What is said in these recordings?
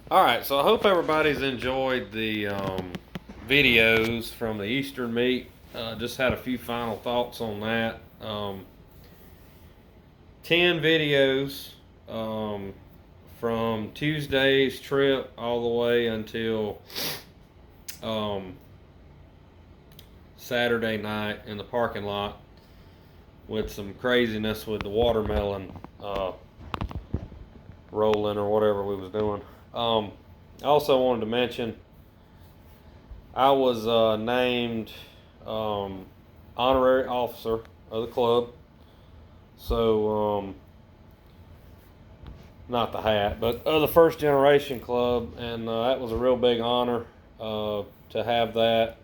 All right, so I hope everybody's enjoyed the videos from the Eastern meet. Just had a few final thoughts on that. 10 videos um, from Tuesday's trip all the way until um, Saturday night in the parking lot with some craziness with the watermelon uh, rolling or whatever we was doing. I also wanted to mention I was named um, honorary officer of the club. So, not the hat, but the first generation club, and that was a real big honor to have that.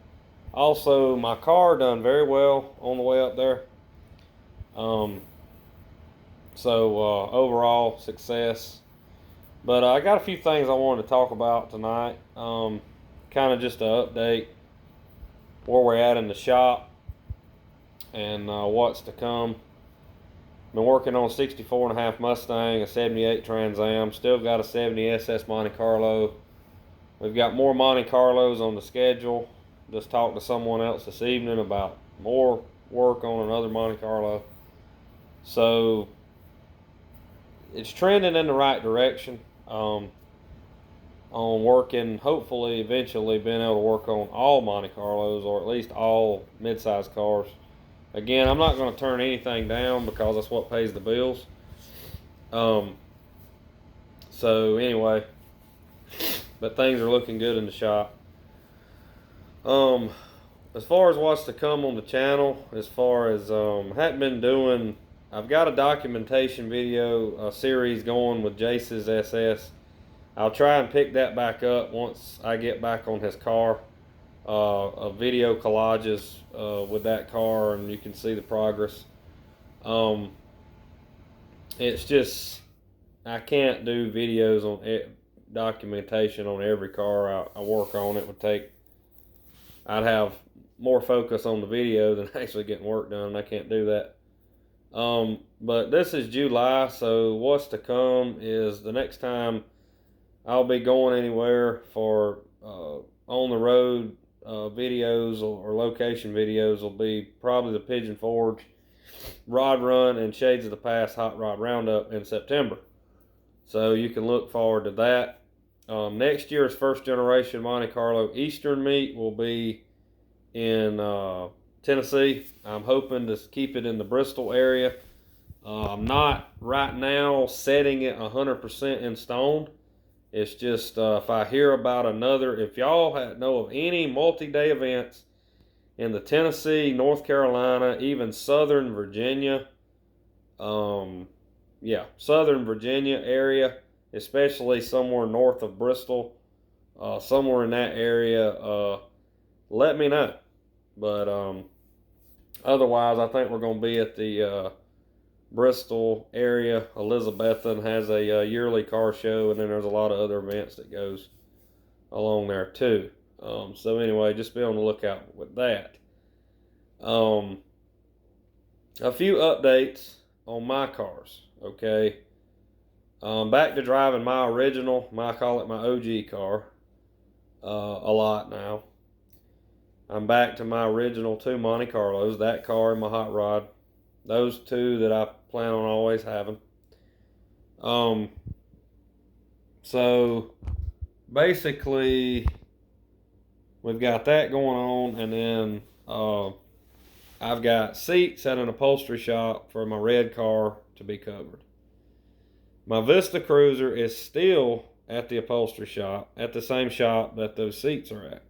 Also, my car done very well on the way up there. Um, so overall success. But I got a few things I wanted to talk about tonight. Kind of just to update where we're at in the shop and what's to come. Been working on a 64 and a half Mustang, a 78 Trans Am, still got a 70 SS Monte Carlo. We've got more Monte Carlos on the schedule. Just talked to someone else this evening about more work on another Monte Carlo. So it's trending in the right direction on working, hopefully, eventually being able to work on all Monte Carlos or at least all mid-size cars. Again, I'm not going to turn anything down because that's what pays the bills. Um, so anyway, but things are looking good in the shop. Um, as far as what's to come on the channel, as far as hadn't been doing, I've got a documentation video series going with Jace's SS. I'll try and pick that back up once I get back on his car. Video collages with that car, and you can see the progress. Um, it's just I can't do videos on documentation on every car I work on. It would take I'd have more focus on the video than actually getting work done, and I can't do that. But this is July, so what's to come is the next time I'll be going anywhere for on the road videos or location videos will be probably the Pigeon Forge, Rod Run, and Shades of the Past Hot Rod Roundup in September. So you can look forward to that. Next year's first generation Monte Carlo Eastern meet will be in Tennessee. I'm hoping to keep it in the Bristol area. I'm not right now setting it 100% in stone. It's just if I hear about another, if y'all know of any multi-day events in the Tennessee, North Carolina, even Southern Virginia, Southern Virginia area, especially somewhere north of Bristol, somewhere in that area, let me know. But otherwise, I think we're going to be at the Bristol area. Elizabethan has a yearly car show, and then there's a lot of other events that goes along there too. So anyway, just be on the lookout with that. A few updates on my cars. Okay, back to driving my original. I call it my OG car. A lot now. I'm back to my original two Monte Carlos. That car and my hot rod. Those two that I plan on always having. Um, so basically, we've got that going on, and then I've got seats at an upholstery shop for my red car to be covered. My Vista Cruiser is still at the upholstery shop, at the same shop that those seats are at.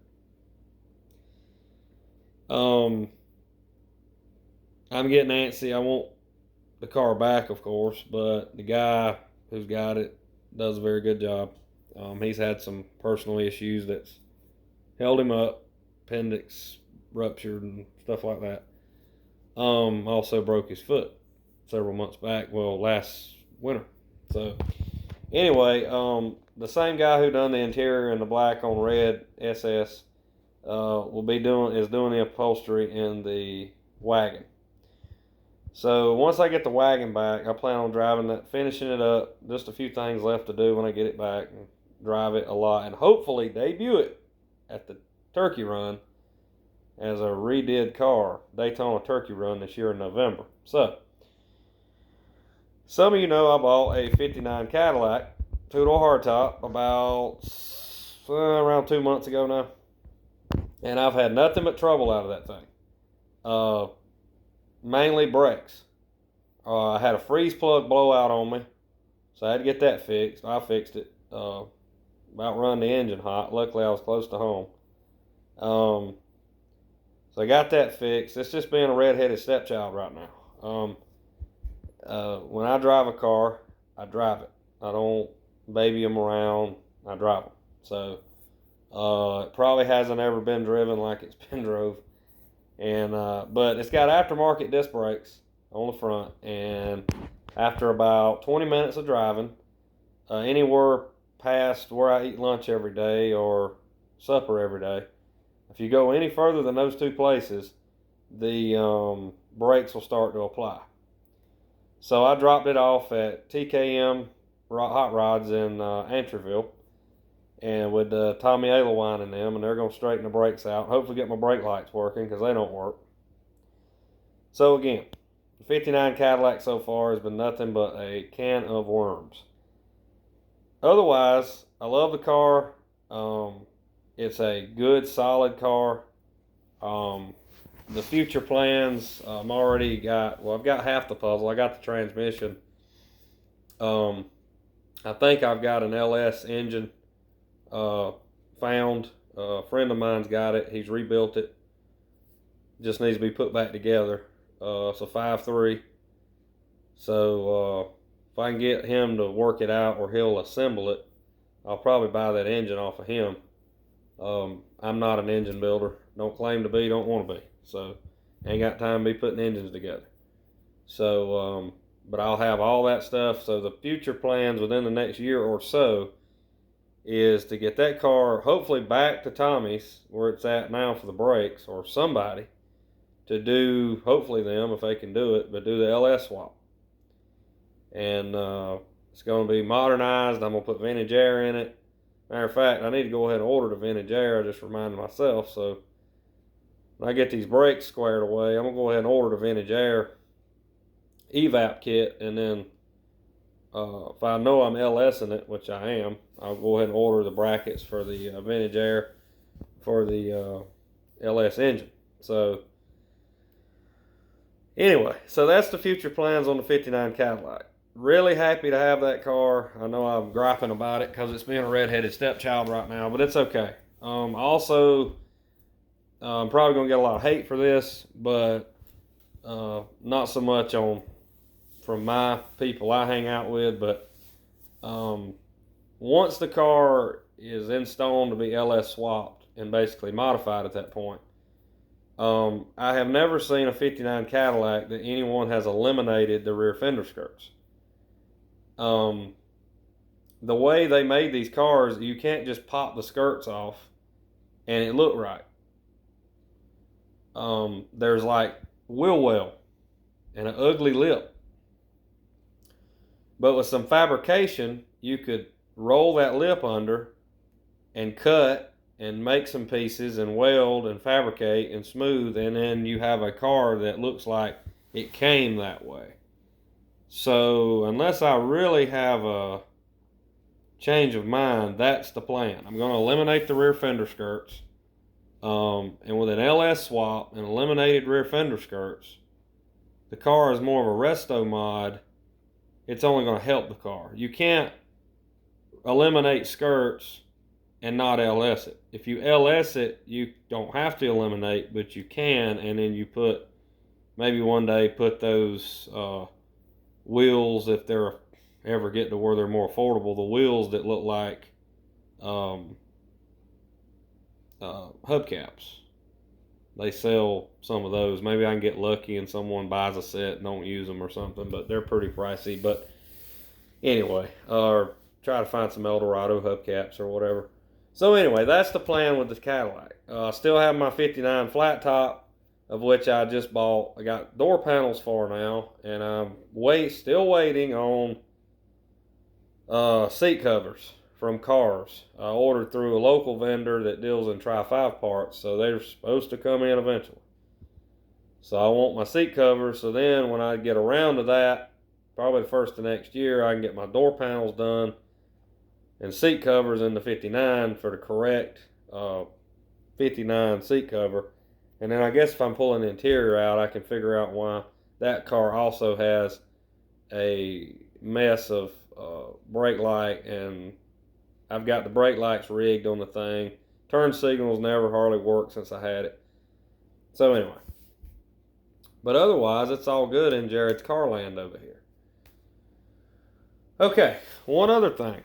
I'm getting antsy. I want the car back, of course, but the guy who's got it does a very good job. He's had some personal issues that's held him up, appendix ruptured and stuff like that. Also broke his foot several months back. Well, last winter. So anyway, the same guy who done the interior in the black on red SS is doing the upholstery in the wagon. So once I get the wagon back, I plan on driving that, finishing it up. Just a few things left to do when I get it back. drive it a lot, and hopefully debut it at the Turkey Run as a redid car, Daytona Turkey Run this year in November. So, some of you know I bought a 59 Cadillac two-door hardtop about around 2 months ago now, and I've had nothing but trouble out of that thing. Mainly brakes. I had a freeze plug blowout on me, so I had to get that fixed. I fixed it. About run the engine hot. Luckily, I was close to home. So I got that fixed. It's just being a redheaded stepchild right now. When I drive a car, I drive it. I don't baby them around. I drive them. So it probably hasn't ever been driven like it's been drove. And but it's got aftermarket disc brakes on the front. And after about 20 minutes of driving, anywhere past where I eat lunch every day or supper every day, if you go any further than those two places, the brakes will start to apply. So I dropped it off at TKM Hot Rods in Antwerville, and with Tommy Alewine and them, and they're going to straighten the brakes out. Hopefully get my brake lights working, because they don't work. So again, the 59 Cadillac so far has been nothing but a can of worms. Otherwise, I love the car. It's a good, solid car. The future plans, I've got half the puzzle. I got the transmission. I think I've got an LS engine found. A friend of mine's got it. He's rebuilt it. Just needs to be put back together. It's a 5.3. So if I can get him to work it out, or he'll assemble it, I'll probably buy that engine off of him. I'm not an engine builder. Don't claim to be, don't want to be. So ain't got time to be putting engines together. So, but I'll have all that stuff. So the future plans within the next year or so is to get that car hopefully back to Tommy's, where it's at now for the brakes, or somebody to do, hopefully them if they can do it, but do the LS swap. And it's going to be modernized. I'm going to put vintage air in it. Matter of fact, I need to go ahead and order the vintage air. I just reminded myself. So when I get these brakes squared away, I'm going to go ahead and order the vintage air evap kit. And then if I know I'm LSing it, which I am, I'll go ahead and order the brackets for the vintage air for the LS engine. So anyway, so that's the future plans on the 59 Cadillac. Really happy to have that car. I know I'm griping about it because it's being a redheaded stepchild right now, but it's okay. Also, I'm probably going to get a lot of hate for this, but not so much from my people I hang out with. But once the car is in stone to be LS swapped and basically modified at that point, I have never seen a 59 Cadillac that anyone has eliminated the rear fender skirts. The way they made these cars, you can't just pop the skirts off and it look right. There's like wheel well and an ugly lip. But with some fabrication, you could roll that lip under and cut and make some pieces and weld and fabricate and smooth, and then you have a car that looks like it came that way. So unless I really have a change of mind, that's the plan. I'm going to eliminate the rear fender skirts. And with an LS swap and eliminated rear fender skirts, the car is more of a resto mod. It's only going to help the car. You can't eliminate skirts and not LS it. If you LS it, you don't have to eliminate, but you can, and then you put, maybe one day put those wheels, if they're ever get to where they're more affordable, the wheels that look like hubcaps. They sell some of those. Maybe I can get lucky and someone buys a set and don't use them or something, but they're pretty pricey. But anyway, or try to find some Eldorado hubcaps or whatever. So anyway, that's the plan with the Cadillac. I still have my 59 flat top, of which I just bought. I got door panels for now, and I'm still waiting on seat covers from cars. I ordered through a local vendor that deals in Tri-5 parts, so they're supposed to come in eventually. So I want my seat covers, so then when I get around to that, probably the first of next year, I can get my door panels done and seat covers in the 59 for the correct 59 seat cover. And then I guess if I'm pulling the interior out, I can figure out why that car also has a mess of brake light, and I've got the brake lights rigged on the thing. Turn signals never hardly worked since I had it. So anyway, but otherwise it's all good in Jared's car land over here. Okay, one other thing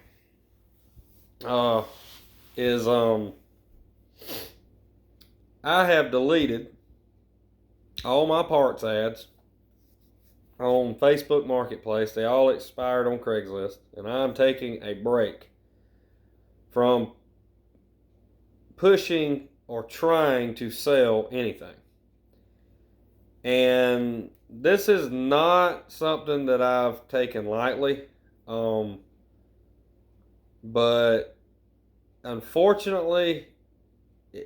is I have deleted all my parts ads on Facebook Marketplace. They all expired on Craigslist, and I'm taking a break from pushing or trying to sell anything. And this is not something that I've taken lightly, but unfortunately,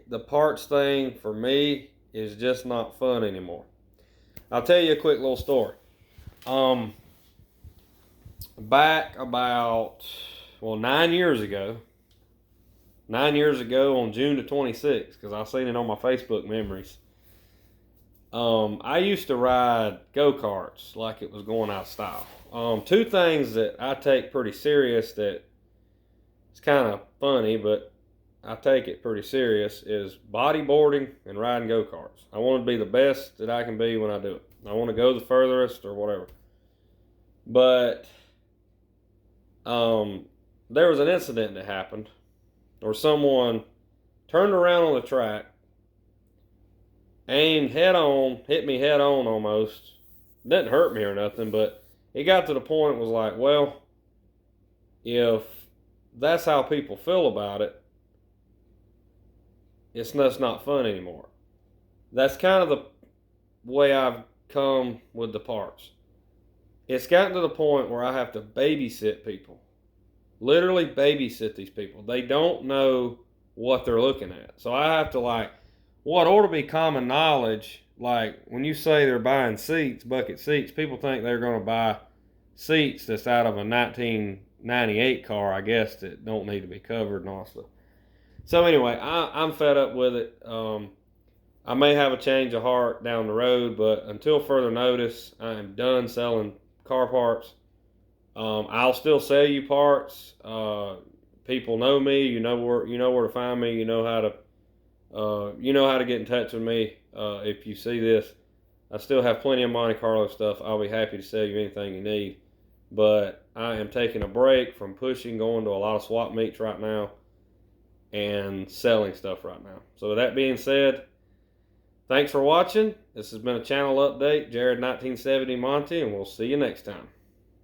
the parts thing for me is just not fun anymore. I'll tell you a quick little story. Back about 9 years ago on June the 26th, because I seen it on my Facebook memories. I used to ride go-karts like it was going out of style. Two things that I take pretty serious that it's kind of funny, but I take it pretty serious, is bodyboarding and riding go-karts. I want to be the best that I can be when I do it. I want to go the furthest or whatever. But there was an incident that happened where someone turned around on the track, aimed head on, hit me head on almost. Didn't hurt me or nothing, but it got to the point it was like, well, if that's how people feel about it, it's just not fun anymore. That's kind of the way I've come with the parts. It's gotten to the point where I have to babysit people. Literally babysit these people. They don't know what they're looking at. So I have to, like, what ought to be common knowledge, like when you say they're buying seats, bucket seats, people think they're going to buy seats that's out of a 1998 car, I guess, that don't need to be covered and all stuff. So anyway, I'm fed up with it. I may have a change of heart down the road, but until further notice, I am done selling car parts. I'll still sell you parts. People know me. You know where to find me. You know how to get in touch with me. If you see this, I still have plenty of Monte Carlo stuff. I'll be happy to sell you anything you need. But I am taking a break from pushing, going to a lot of swap meets right now, and selling stuff right now. So with that being said, thanks for watching. This has been a channel update, Jared 1970 Monty, and we'll see you next time.